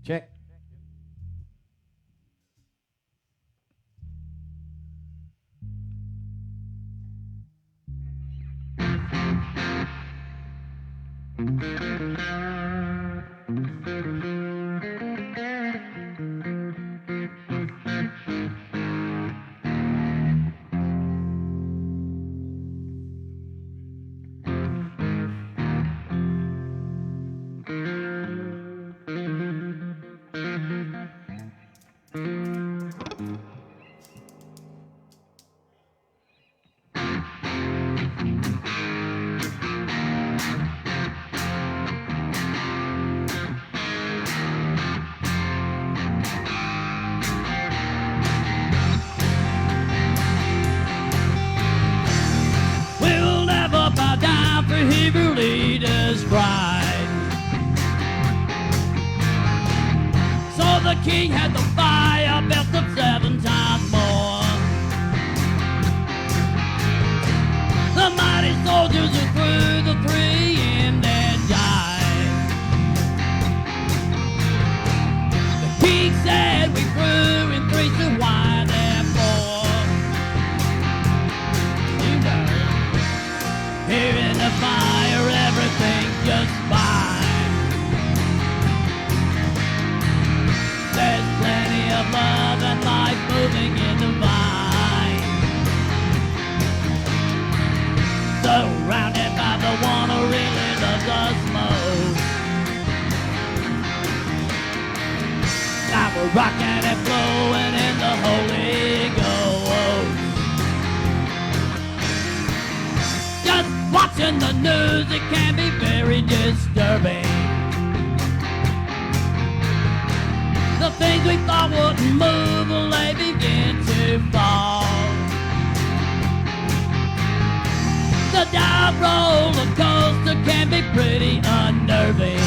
Check. We'll never bow down for Hebrew leaders' pride. So the king had the fire built up 7 times more. The mighty soldiers who threw the 3 in their jive. The king said we threw in 3, so why therefore? You know, here in the fire everything's just fine. There's plenty of love and life moving in the vine. Surrounded by the one who really loves us most. Now we're rocking and flowing in the Holy Ghost. Just watching the news, it can be very disturbing. The things we thought wouldn't move, well, they begin to fall. The dive roller coaster can be pretty unnerving.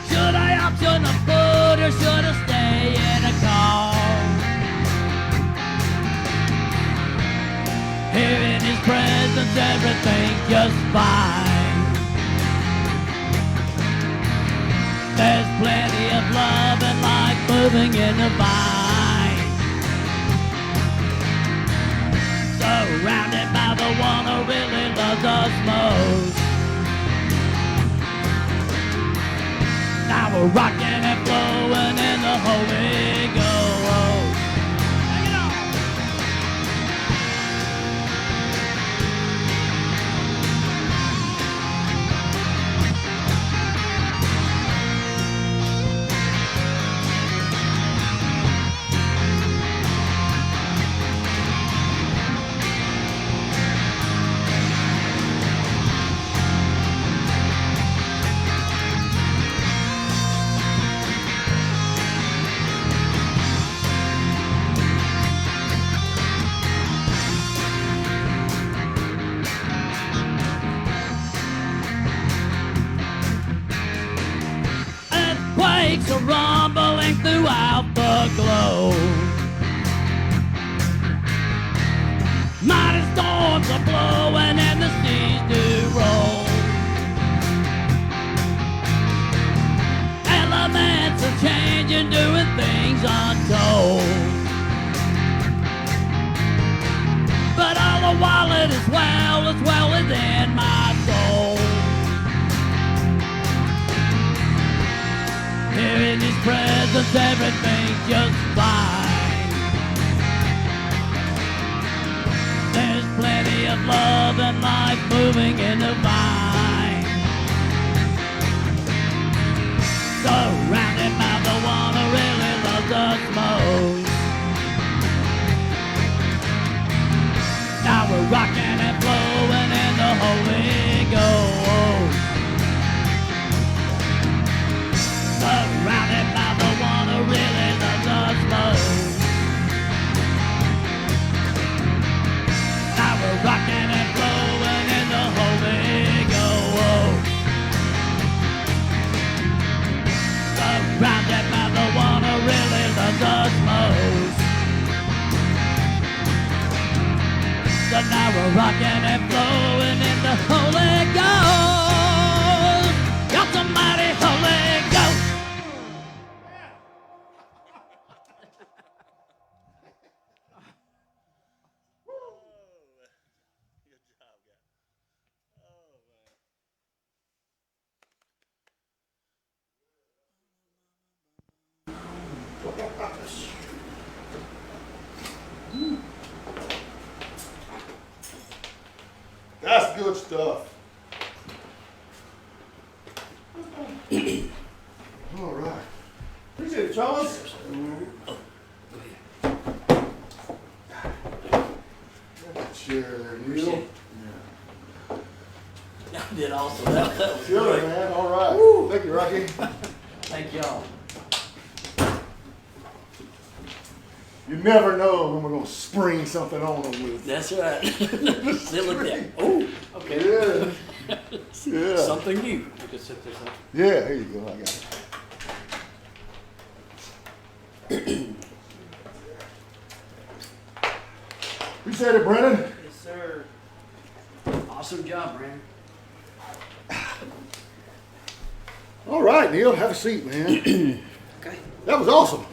Should I option a foot or should I stay in a car? Here in his presence everything's just fine. There's plenty of love and life moving in the vine. Surrounded by the one who really loves us most. Now we're rocking and flowing in the Holy Ghost. Bring it on! Earthquakes are rumbling throughout the globe. Mighty storms are blowing and the seas do roll. Elements are changing, doing things untold. But all the while it is well within my soul. Here in his presence everything's just fine. There's plenty of love and life moving in the vine. Surrounded by the one who really loves us most. Now we're rocking and flowing in the Holy Ghost. Surrounded by the one who really loves us most. Now we're rocking and flowing in the Holy Ghost. Surrounded by the one who really loves us most. So now we're rocking and flowing in the Holy Ghost. Got some That's good stuff. All right. Appreciate it, Charles. Share there, Neil. Y'all did awesome. That was Sure, great. man. All right. Woo. Thank you, Rocky. Thank y'all. You never know when we're going to spring something on them with. That's right. See, look at that. Oh, okay. Yeah. Yeah. Something new. We could set this up. Yeah, here you go. I got it. You said it, Brennan? Yes, sir. Awesome job, Brandon. All right, Neil. Have a seat, man. Okay. That was awesome.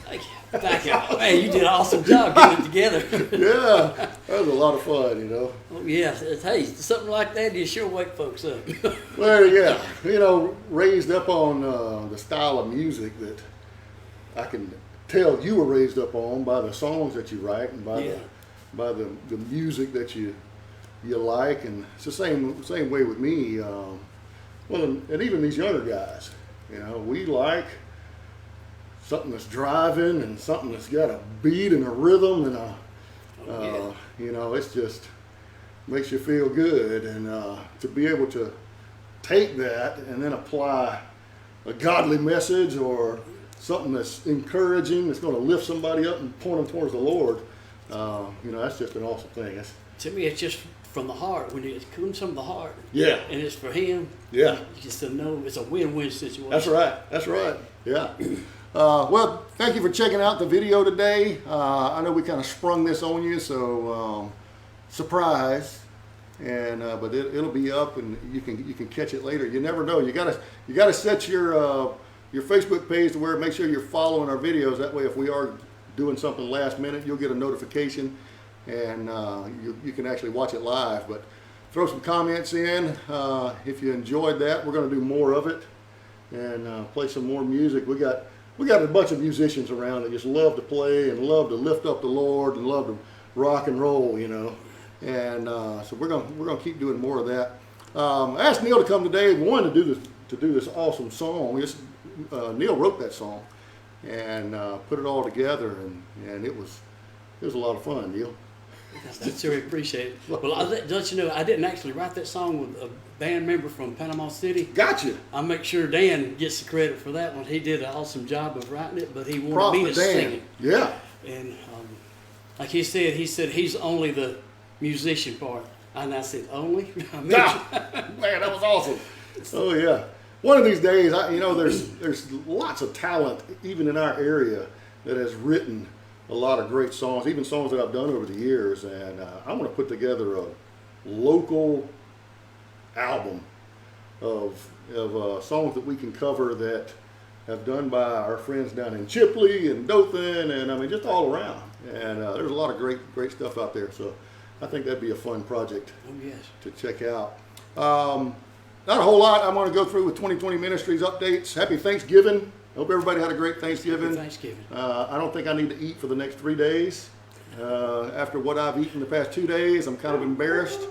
Thank you. Thank you. Hey, you did an awesome job getting it together. Yeah, that was a lot of fun, you know. Oh, yeah. Hey, something like that, you sure wake folks up. Well, yeah, you know, raised up on the style of music that I can tell you were raised up on by the songs that you write and by the music that you like, and it's the same way with me. Well, and even these younger guys, you know, we like something that's driving and something that's got a beat and a rhythm and you know, it's just makes you feel good, and to be able to take that and then apply a godly message or something that's encouraging, that's going to lift somebody up and point them towards the Lord, you know, that's just an awesome thing. To me, it's just from the heart. When it comes from the heart, Yeah. and it's for him. Yeah. Just to know it's a win-win situation. That's right. That's right. Yeah. Well, thank you for checking out the video today. I know we kind of sprung this on you, so surprise. And but it'll be up, and you can catch it later. You never know. You gotta set your Facebook page to where make sure you're following our videos. That way, if we are doing something last minute, you'll get a notification, and you can actually watch it live. But throw some comments in if you enjoyed that. We're going to do more of it and play some more music. We got a bunch of musicians around that just love to play and love to lift up the Lord and love to rock and roll, you know. And so we're gonna keep doing more of that. I asked Neil to come today. We wanted to do this awesome song. Neil wrote that song and put it all together, and it was a lot of fun, Neil. I sure appreciate it. Well, I'll let you know, I didn't actually write that song with a band member from Panama City. Gotcha. I'll make sure Dan gets the credit for that one. He did an awesome job of writing it, but he wanted me to sing it. Yeah. And like he said he's only the musician part. And I said, only? Man, that was awesome. Oh, yeah. One of these days, there's lots of talent, even in our area, that has written a lot of great songs, even songs that I've done over the years. And I want to put together a local album of songs that we can cover that have done by our friends down in Chipley and Dothan, and I mean just all around. And there's a lot of great stuff out there. So I think that'd be a fun project to check out. Not a whole lot I'm going to go through with 2020 Ministries updates. Happy Thanksgiving. Hope everybody had a great Thanksgiving. Happy Thanksgiving. I don't think I need to eat for the next 3 days. After what I've eaten the past 2 days, I'm kind of embarrassed.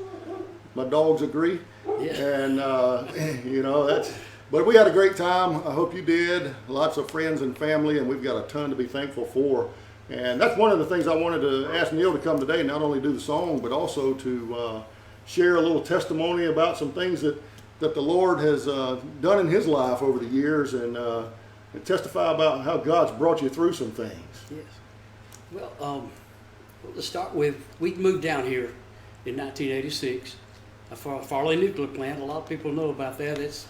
My dogs agree. Yeah. And, but we had a great time. I hope you did. Lots of friends and family, and we've got a ton to be thankful for. And that's one of the things I wanted to ask Neil to come today, not only do the song, but also to share a little testimony about some things that the Lord has done in his life over the years, and testify about how God's brought you through some things. Yes. Well, let's start with, we moved down here in 1986. A Farley nuclear plant. A lot of people know about that. It's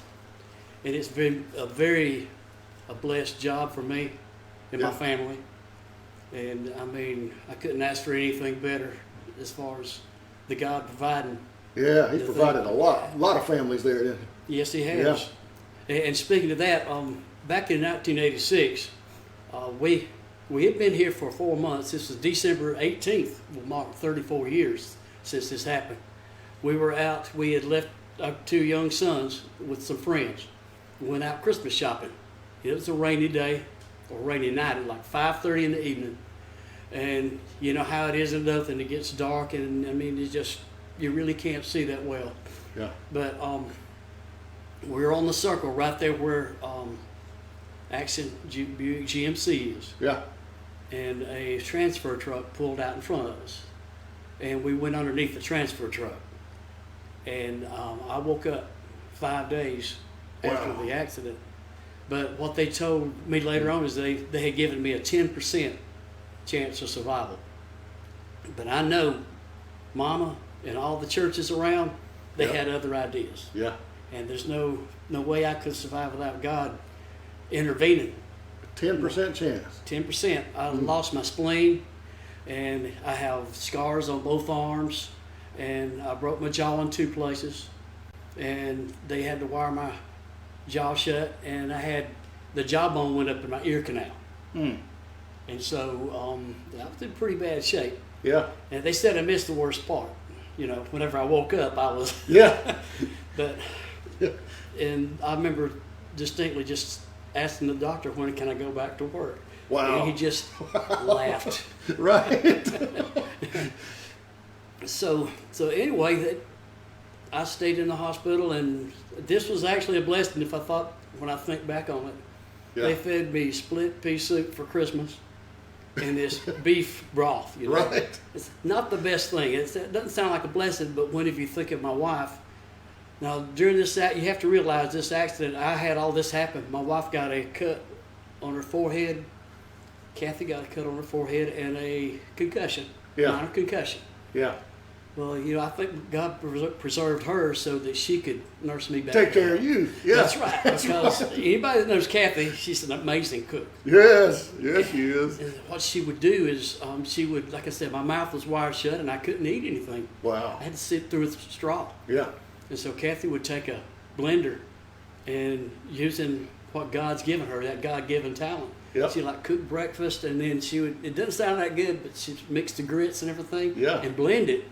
been a blessed job for me and my family. And I mean, I couldn't ask for anything better as far as the God providing. Yeah, he's provided a lot of families there, didn't he? Yes, he has. Yeah. And speaking of that, back in 1986, we had been here for 4 months. This was December 18th. We'll mark 34 years since this happened. We were out. We had left our 2 young sons with some friends. We went out Christmas shopping. It was a rainy day or rainy night at like 5:30 in the evening. And you know how it is in Dothan. It gets dark, and I mean, it's just you really can't see that well. Yeah. But we were on the circle right there where Action Buick GMC is. Yeah. And a transfer truck pulled out in front of us. And we went underneath the transfer truck. And I woke up 5 days after Wow. the accident. But what they told me later on is they had given me a 10% chance of survival. But I know Mama and all the churches around, they Yep. had other ideas. Yeah. And there's no way I could survive without God intervening. 10% chance. 10%. I lost my spleen, and I have scars on both arms, and I broke my jaw in 2 places, and they had to wire my jaw shut, and I had the jawbone went up in my ear canal. Mm. And so I was in pretty bad shape. Yeah. And they said I missed the worst part. You know, whenever I woke up, I was. Yeah. But, and I remember distinctly just asking the doctor, when can I go back to work? Wow. And he just laughed. Right. So anyway, I stayed in the hospital, and this was actually a blessing when I think back on it. Yeah. They fed me split pea soup for Christmas and this beef broth, you know. Right. It's not the best thing. It doesn't sound like a blessing, but if you think of my wife, now during this, you have to realize this accident, I had all this happen. My wife got a cut on her forehead. Kathy got a cut on her forehead and a concussion, Yeah. minor concussion. Yeah. Well, you know, I think God preserved her so that she could nurse me back. Take care of you. Yeah. That's right. Because anybody that knows Kathy, she's an amazing cook. Yes. Yes, she is. And what she would do is, she would, like I said, my mouth was wired shut and I couldn't eat anything. Wow. I had to sit through with a straw. Yeah. And so Kathy would take a blender and using what God's given her, that God-given talent. Yep. She like cook breakfast, and then it doesn't sound that good, but she mixed the grits and everything Yeah. and blend it.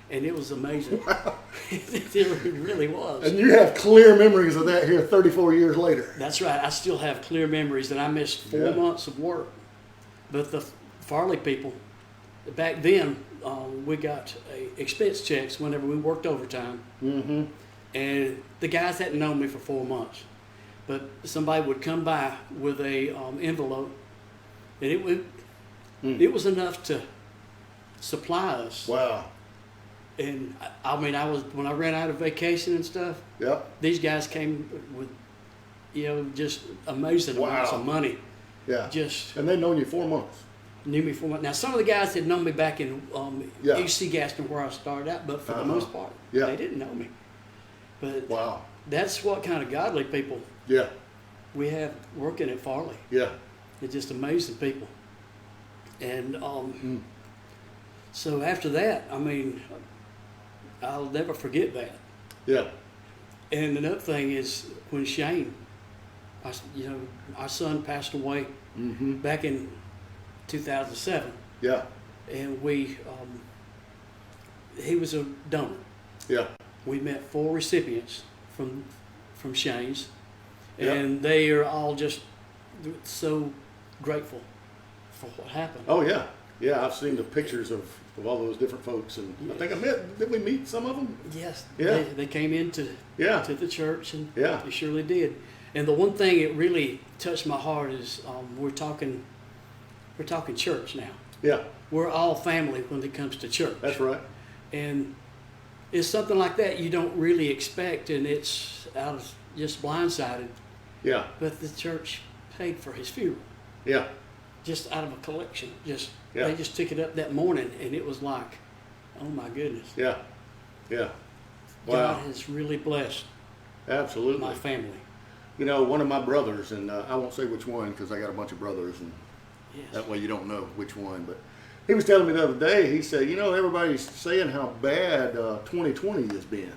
And it was amazing. Wow. It really was. And you have clear memories of that here 34 years later. That's right. I still have clear memories that I missed 4 months of work. But the Farley people, back then, we got expense checks whenever we worked overtime. Mm-hmm. And the guys hadn't known me for 4 months. But somebody would come by with a envelope, and it was enough to supply us. Wow. And I mean, when I ran out of vacation and stuff, Yep. these guys came with, just amazing amounts of money. Yeah. Just And they've known you 4 months. knew me for months. Now, some of the guys had known me back in Yeah. HC Gaston where I started out, but for the most part, Yeah. they didn't know me. But Wow. that's what kind of godly people Yeah. we have working at Farley. Yeah. They're just amazing people. And so after that, I mean, I'll never forget that. Yeah. And another thing is when Shane, our son passed away Mm-hmm. back in 2007, Yeah. and he was a donor. Yeah. We met 4 recipients from Shane's, Yeah. and they are all just so grateful for what happened. Oh, yeah. Yeah, I've seen the pictures of all those different folks, and I think did we meet some of them? Yes, Yeah. they came into Yeah. to the church, and Yeah. they surely did. And the one thing that really touched my heart is we're talking church now. Yeah. We're all family when it comes to church. That's right. And it's something like that you don't really expect, and it's out of just blindsided. Yeah. But the church paid for his funeral, Yeah. just out of a collection. Yeah. They just took it up that morning, and it was like, oh my goodness. Yeah. Yeah. Wow. God has really blessed Absolutely. my family. One of my brothers, and I won't say which one because I got a bunch of brothers, and Yes. that way you don't know which one. But he was telling me the other day, he said, everybody's saying how bad 2020 has been.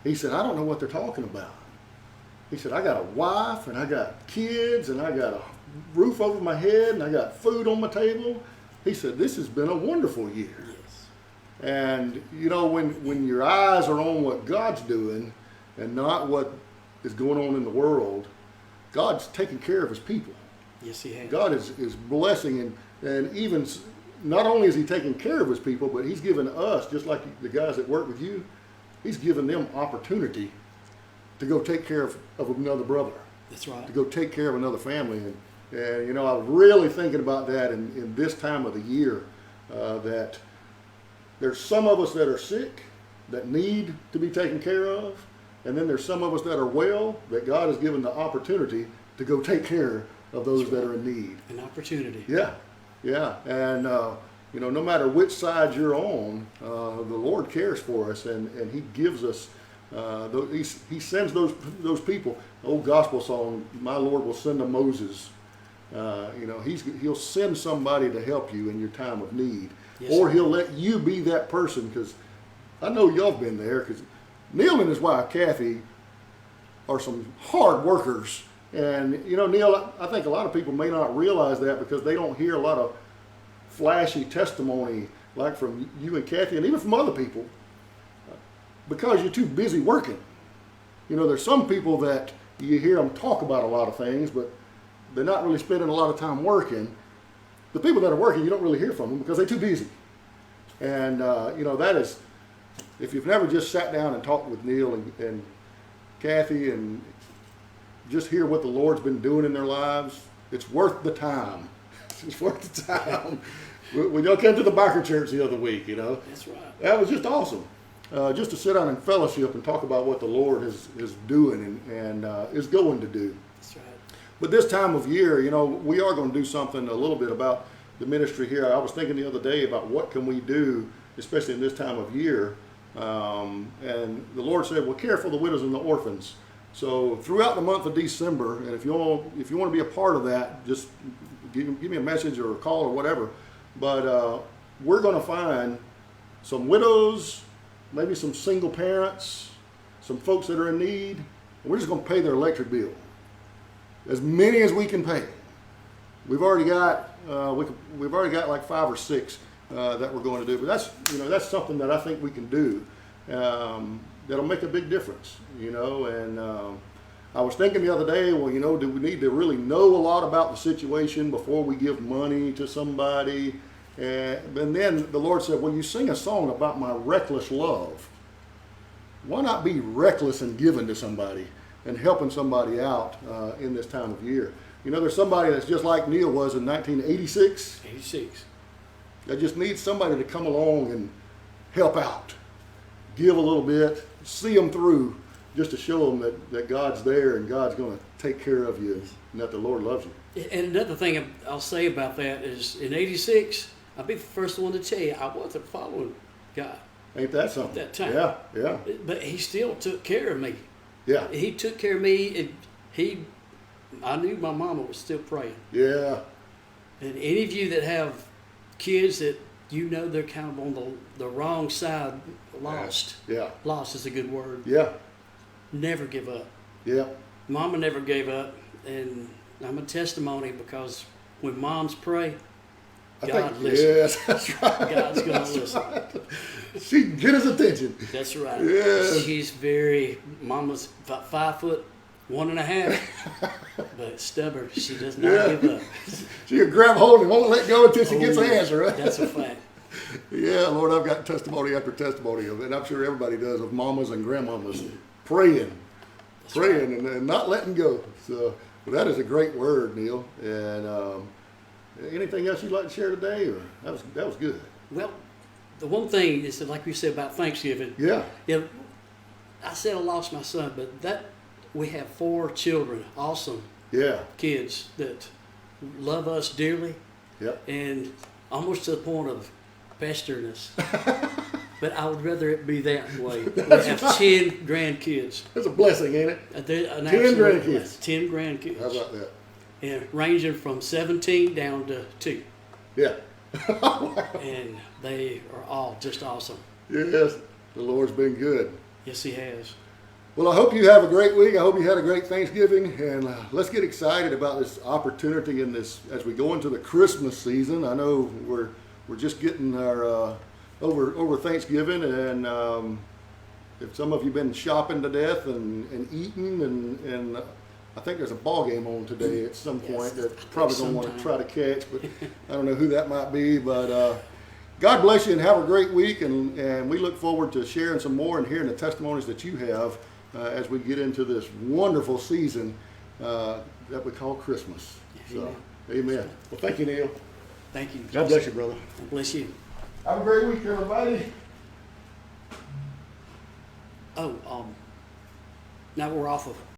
He said, I don't know what they're talking about. He said, I got a wife, and I got kids, and I got a roof over my head, and I got food on my table. He said, this has been a wonderful year. Yes. And, when your eyes are on what God's doing and not what is going on in the world, God's taking care of his people. Yes, he has. God is blessing, and even, not only is he taking care of his people, but he's given us, just like the guys that work with you, he's given them opportunity to go take care of another brother. That's right. To go take care of another family. And you know, I was really thinking about that in this time of the year, that there's some of us that are sick, that need to be taken care of, and then there's some of us that are well, that God has given the opportunity to go take care of those that are in need. An opportunity. Yeah, yeah. And, you know, no matter which side you're on, the Lord cares for us, and he gives us, he sends those people. Old gospel song, my Lord will send a Moses. You know, he'll send somebody to help you in your time of need. Yes, or he'll let you be that person, because I know y'all have been there, because Neil and his wife, Kathy, are some hard workers. And, you know, Neil, I think a lot of people may not realize that because they don't hear a lot of flashy testimony like from you and Kathy, and even from other people, because you're too busy working. You know, there's some people that you hear them talk about a lot of things, but they're not really spending a lot of time working. The people that are working, you don't really hear from them because they're too busy. And, you know, that is, if you've never just sat down and talked with Neil and Kathy and just hear what the Lord's been doing in their lives, it's worth the time. It's worth the time. We all came to the biker church the other week, you know. That's right. That was just awesome. Just to sit down and fellowship and talk about what the Lord is doing and is going to do. That's right. But this time of year, you know, we are going to do something a little bit about the ministry here. I was thinking the other day about what can we do, especially in this time of year. And the Lord said, well, care for the widows and the orphans. So throughout the month of December, and if you want to be a part of that, just give me a message or a call or whatever. But we're going to find some widows, maybe some single parents, some folks that are in need, and we're just going to pay their electric bill. As many as we can pay. We've already got like 5 or 6 that we're going to do. But that's something that I think we can do. That'll make a big difference, you know. And I was thinking the other day, well, you know, do we need to really know a lot about the situation before we give money to somebody? And then the Lord said, well, you sing a song about my reckless love. Why not be reckless in giving to somebody and helping somebody out in this time of year? You know, there's somebody that's just like Neil was in 1986. 86. That just needs somebody to come along and help out. Give a little bit, see them through, just to show them that God's there and God's going to take care of you and that the Lord loves you. And another thing I'll say about that is in 86, I'll be the first one to tell you, I wasn't following God. Ain't that something? At that time. Yeah, yeah. But he still took care of me. Yeah. He took care of me, and I knew my mama was still praying. Yeah. And any of you that have kids that you know they're kind of on the wrong side, lost. Yeah. Lost is a good word. Yeah. Never give up. Yeah. Mama never gave up, and I'm a testimony because when moms pray, God listens. Yes, that's right. God's going to listen. Right. She can get his attention. That's right. Yes. She's Mama's about 5'1.5", but stubborn. She does not give up. She'll grab hold and won't let go until she gets the answer, right? That's a fact. Yeah, Lord, I've got testimony after testimony of it, and I'm sure everybody does, of mamas and grandmamas praying, Right. and not letting go. So, well, that is a great word, Neil. And anything else you'd like to share today, or that was good. Well, the one thing is that, like we said about Thanksgiving. Yeah. Yeah. I said I lost my son, but we have 4 children, awesome kids that love us dearly. Yep. And almost to the point of pestering us. But I would rather it be that way. We have 10 grandkids. That's a blessing, ain't it? 10 grandkids. 10 grandkids. How about that? And ranging from 17 down to 2. Yeah. And they are all just awesome. Yes, the Lord's been good. Yes, he has. Well, I hope you have a great week. I hope you had a great Thanksgiving, and let's get excited about this opportunity in this as we go into the Christmas season. I know we're just getting our over Thanksgiving, and if some of you been shopping to death and eating and I think there's a ball game on today at some point Yes, that probably going to want to sometime. try to catch, but I don't know who that might be. But God bless you and have a great week, and we look forward to sharing some more and hearing the testimonies that you have as we get into this wonderful season that we call Christmas. So, amen. Well, thank you, Neil. Thank you. God bless you, brother. God bless you. Have a great week, everybody. Oh, now we're off of